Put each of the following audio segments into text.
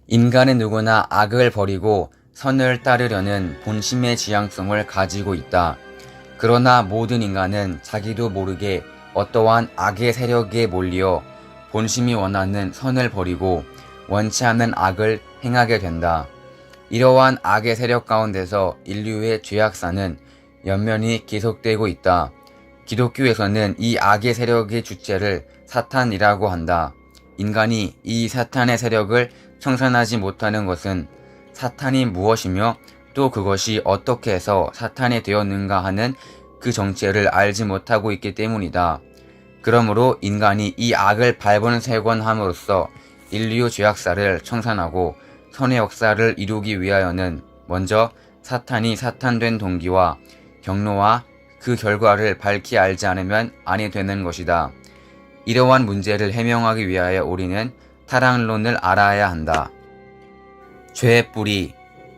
인간은 누구나 악을 버리고 선을 따르려는 본심의 지향성을 가지고 있다. 그러나 모든 인간은 자기도 모르게 어떠한 악의 세력에 몰려 본심이 원하는 선을 버리고 원치 않는 악을 행하게 된다. 이러한 악의 세력 가운데서 인류의 죄악사는 연면이 계속되고 있다. 기독교에서는 이 악의 세력의 주체를 사탄이라고 한다. 인간이 이 사탄의 세력을 청산하지 못하는 것은 사탄이 무엇이며 또 그것이 어떻게 해서 사탄이 되었는가 하는 그 정체를 알지 못하고 있기 때문이다. 그러므로 인간이 이 악을 발본색원함으로써 인류 죄악사를 청산하고 선의 역사를 이루기 위하여는 먼저 사탄이 사탄된 동기와 경로와 그 결과를 밝히 알지 않으면 아니 되는 것이다. 이러한 문제를 해명하기 위하여 우리는 타락론을 알아야 한다. 죄의 뿌리.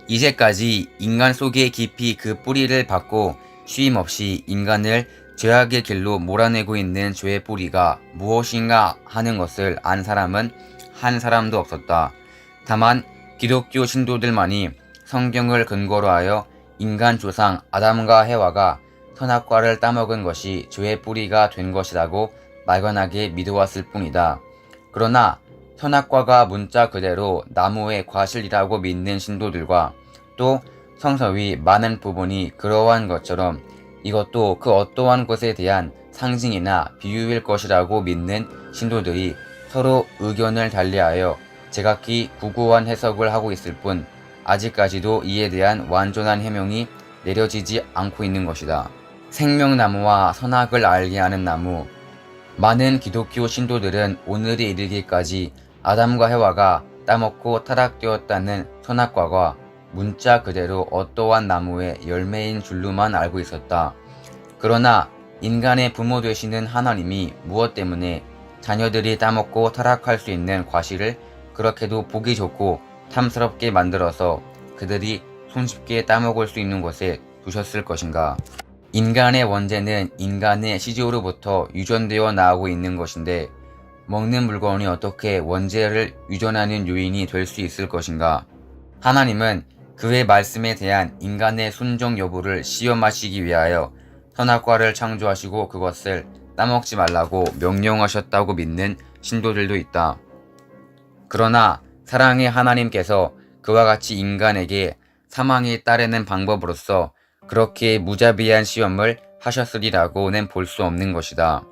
이제까지 인간 속에 깊이 그 뿌리를 받고 쉼없이 인간을 죄악의 길로 몰아내고 있는 죄의 뿌리가 무엇인가 하는 것을 안 사람은 한 사람도 없었다. 다만 기독교 신도들만이 성경을 근거로 하여 인간 조상 아담과 해와가 선악과를 따먹은 것이 죄의 뿌리가 된 것이라고 막연하게 믿어왔을 뿐이다. 그러나 선악과가 문자 그대로 나무의 과실이라고 믿는 신도들과 또 성서의 많은 부분이 그러한 것처럼 이것도 그 어떠한 것에 대한 상징이나 비유일 것이라고 믿는 신도들이 서로 의견을 달리하여 제각기 구구한 해석을 하고 있을 뿐 아직까지도 이에 대한 완전한 해명이 내려지지 않고 있는 것이다. 생명나무와 선악을 알게 하는 나무. 많은 기독교 신도들은 오늘에 이르기까지 아담과 해와가 따먹고 타락되었다는 선악과가 문자 그대로 어떠한 나무의 열매인 줄로만 알고 있었다. 그러나 인간의 부모 되시는 하나님이 무엇 때문에 자녀들이 따먹고 타락할 수 있는 과실을 그렇게도 보기 좋고 탐스럽게 만들어서 그들이 손쉽게 따먹을 수 있는 곳에 두셨을 것인가? 인간의 원죄는 인간의 시조로부터 유전되어 나오고 있는 것인데 먹는 물건이 어떻게 원죄를 유전하는 요인이 될 수 있을 것인가? 하나님은 그의 말씀에 대한 인간의 순종 여부를 시험하시기 위하여 선악과를 창조하시고 그것을 따먹지 말라고 명령하셨다고 믿는 신도들도 있다. 그러나 사랑의 하나님께서 그와 같이 인간에게 사망이 따르는 방법으로서 그렇게 무자비한 시험을 하셨으리라고는 볼 수 없는 것이다.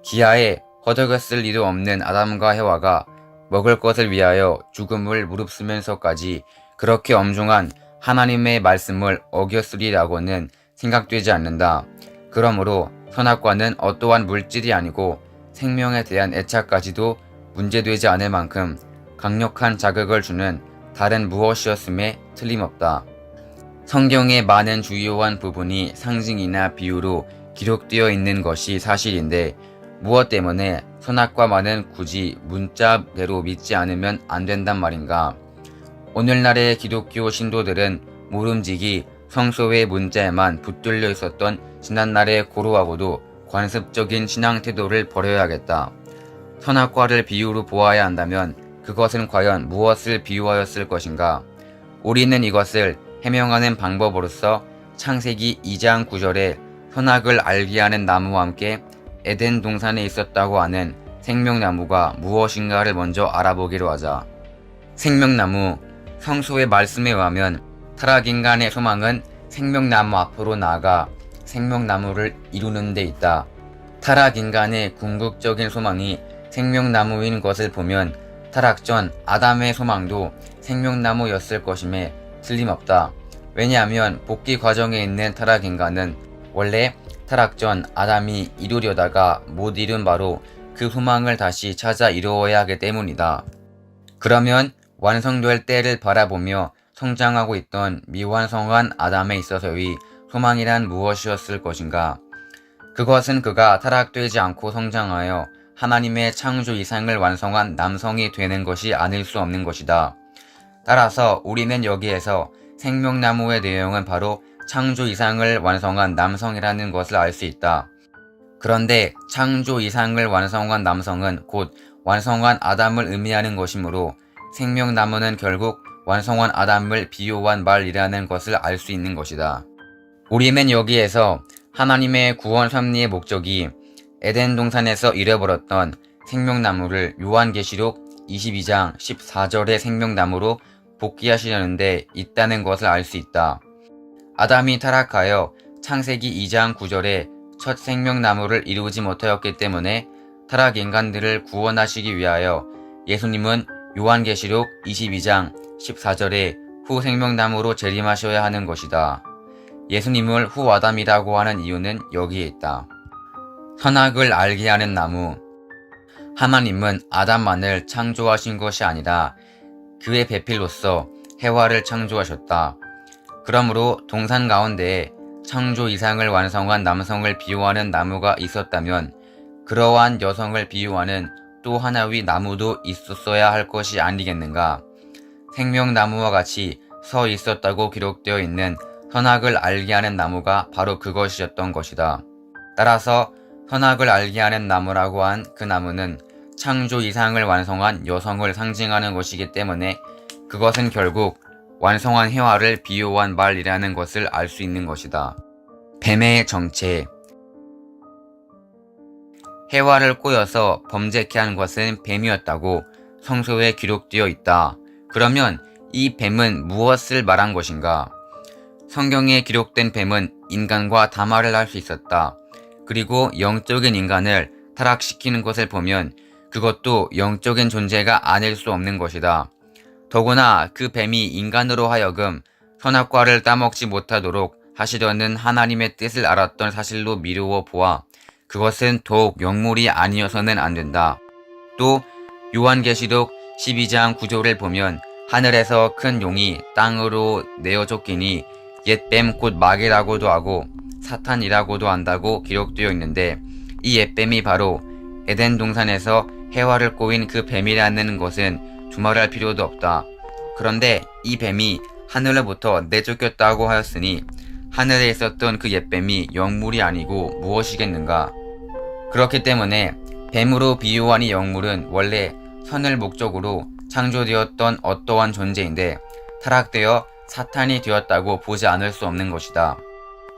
기아에 허덕였을 리도 없는 아담과 해와가 먹을 것을 위하여 죽음을 무릅쓰면서까지 그렇게 엄중한 하나님의 말씀을 어겼으리라고는 생각되지 않는다. 그러므로 선악과는 어떠한 물질이 아니고 생명에 대한 애착까지도 문제되지 않을 만큼 강력한 자극을 주는 다른 무엇이었음에 틀림없다. 성경의 많은 주요한 부분이 상징이나 비유로 기록되어 있는 것이 사실인데 무엇 때문에 선악과만은 굳이 문자대로 믿지 않으면 안 된단 말인가? 오늘날의 기독교 신도들은 모름지기 성서의 문자에만 붙들려 있었던 지난날의 고루하고도 관습적인 신앙 태도를 버려야겠다. 선악과를 비유로 보아야 한다면 그것은 과연 무엇을 비유하였을 것인가? 우리는 이것을 해명하는 방법으로서 창세기 2장 9절에 선악을 알게 하는 나무와 함께 에덴 동산에 있었다고 하는 생명나무가 무엇인가를 먼저 알아보기로 하자. 생명나무. 성소의 말씀에 의하면 타락인간의 소망은 생명나무 앞으로 나아가 생명나무를 이루는 데 있다. 타락인간의 궁극적인 소망이 생명나무인 것을 보면 타락 전 아담의 소망도 생명나무였을 것임에 틀림없다. 왜냐하면 복귀 과정에 있는 타락인간은 원래 타락 전 아담이 이루려다가 못 이룬 바로 그 소망을 다시 찾아 이루어야 하기 때문이다. 그러면 완성될 때를 바라보며 성장하고 있던 미완성한 아담에 있어서의 소망이란 무엇이었을 것인가? 그것은 그가 타락되지 않고 성장하여 하나님의 창조 이상을 완성한 남성이 되는 것이 아닐 수 없는 것이다. 따라서 우리는 여기에서 생명나무의 내용은 바로 창조 이상을 완성한 남성이라는 것을 알 수 있다. 그런데 창조 이상을 완성한 남성은 곧 완성한 아담을 의미하는 것이므로 생명나무는 결국 완성한 아담을 비유한 말이라는 것을 알 수 있는 것이다. 우리는 여기에서 하나님의 구원 섭리의 목적이 에덴 동산에서 잃어버렸던 생명나무를 요한계시록 22장 14절의 생명나무로 복귀하시려는 데 있다는 것을 알 수 있다. 아담이 타락하여 창세기 2장 9절에 첫 생명나무를 이루지 못하였기 때문에 타락 인간들을 구원하시기 위하여 예수님은 요한계시록 22장 14절에 후 생명나무로 재림하셔야 하는 것이다. 예수님을 후 아담이라고 하는 이유는 여기에 있다. 선악을 알게 하는 나무. 하나님은 아담만을 창조하신 것이 아니라 그의 배필로서 해와를 창조하셨다. 그러므로 동산 가운데에 창조 이상을 완성한 남성을 비유하는 나무가 있었다면 그러한 여성을 비유하는 또 하나의 나무도 있었어야 할 것이 아니겠는가. 생명나무와 같이 서 있었다고 기록되어 있는 선악을 알게 하는 나무가 바로 그것이었던 것이다. 따라서 선악을 알게 하는 나무라고 한 그 나무는 창조 이상을 완성한 여성을 상징하는 것이기 때문에 그것은 결국 완성한 해와를 비유한 말이라는 것을 알 수 있는 것이다. 뱀의 정체. 해와를 꼬여서 범죄케 한 것은 뱀이었다고 성서에 기록되어 있다. 그러면 이 뱀은 무엇을 말한 것인가? 성경에 기록된 뱀은 인간과 담화를 할 수 있었다. 그리고 영적인 인간을 타락시키는 것을 보면 그것도 영적인 존재가 아닐 수 없는 것이다. 더구나 그 뱀이 인간으로 하여금 선악과를 따먹지 못하도록 하시려는 하나님의 뜻을 알았던 사실로 미루어 보아 그것은 더욱 영물이 아니어서는 안 된다. 또 요한계시록 12장 9절을 보면 하늘에서 큰 용이 땅으로 내어 쫓기니 옛 뱀 곧 마귀라고도 하고 사탄이라고도 한다고 기록되어 있는데 이 옛뱀이 바로 에덴 동산에서 해와를 꼬인 그 뱀이라는 것은 두말할 필요도 없다. 그런데 이 뱀이 하늘로부터 내쫓겼다고 하였으니 하늘에 있었던 그 옛뱀이 영물이 아니고 무엇이겠는가? 그렇기 때문에 뱀으로 비유한 이 영물은 원래 선을 목적으로 창조되었던 어떠한 존재인데 타락되어 사탄이 되었다고 보지 않을 수 없는 것이다.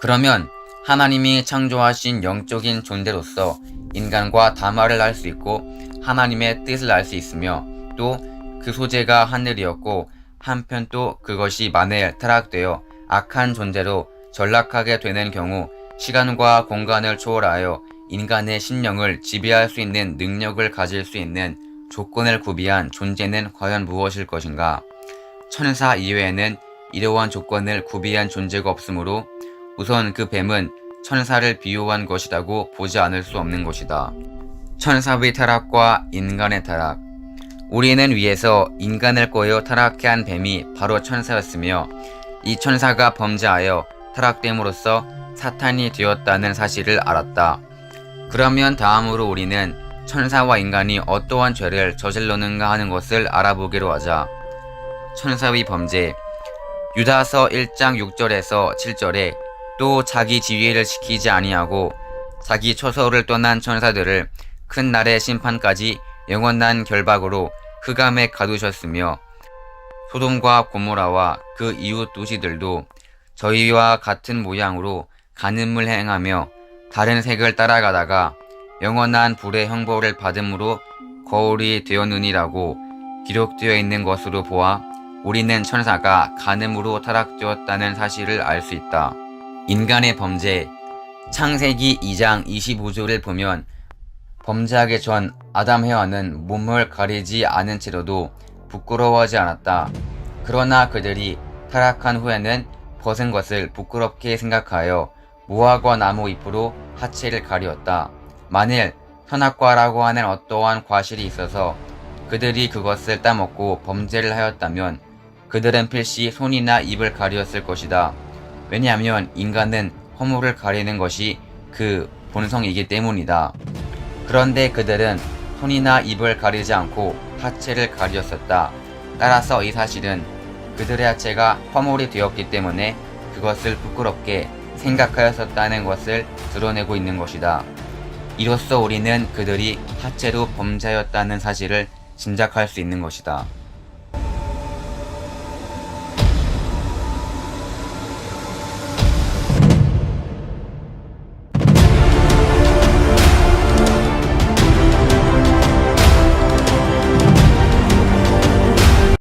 그러면 하나님이 창조하신 영적인 존재로서 인간과 담화를 할 수 있고 하나님의 뜻을 알 수 있으며 또 그 소재가 하늘이었고 한편 또 그것이 만일 타락되어 악한 존재로 전락하게 되는 경우 시간과 공간을 초월하여 인간의 심령을 지배할 수 있는 능력을 가질 수 있는 조건을 구비한 존재는 과연 무엇일 것인가? 천사 이외에는 이러한 조건을 구비한 존재가 없으므로 우선 그 뱀은 천사를 비유한 것이라고 보지 않을 수 없는 것이다. 천사의 타락과 인간의 타락. 우리는 위에서 인간을 꼬여 타락케 한 뱀이 바로 천사였으며 이 천사가 범죄하여 타락됨으로써 사탄이 되었다는 사실을 알았다. 그러면 다음으로 우리는 천사와 인간이 어떠한 죄를 저질렀는가 하는 것을 알아보기로 하자. 천사의 범죄. 유다서 1장 6절에서 7절에 또 자기 지위를 지키지 아니하고 자기 처소를 떠난 천사들을 큰 날의 심판까지 영원한 결박으로 흑암에 가두셨으며 소돔과 고모라와 그 이웃 도시들도 저희와 같은 모양으로 간음을 행하며 다른 색을 따라가다가 영원한 불의 형벌을 받음으로 거울이 되었느니라고 기록되어 있는 것으로 보아 우리는 천사가 간음으로 타락되었다는 사실을 알 수 있다. 인간의 범죄. 창세기 2장 25절을 보면 범죄하기 전 아담 해와는 몸을 가리지 않은 채로도 부끄러워하지 않았다. 그러나 그들이 타락한 후에는 벗은 것을 부끄럽게 생각하여 무화과 나무 잎으로 하체를 가리었다. 만일 선악과라고 하는 어떠한 과실이 있어서 그들이 그것을 따먹고 범죄를 하였다면 그들은 필시 손이나 입을 가리었을 것이다. 왜냐하면 인간은 허물을 가리는 것이 그 본성이기 때문이다. 그런데 그들은 손이나 입을 가리지 않고 하체를 가리었었다. 따라서 이 사실은 그들의 하체가 허물이 되었기 때문에 그것을 부끄럽게 생각하였었다는 것을 드러내고 있는 것이다. 이로써 우리는 그들이 하체로 범죄하였다는 사실을 짐작할 수 있는 것이다.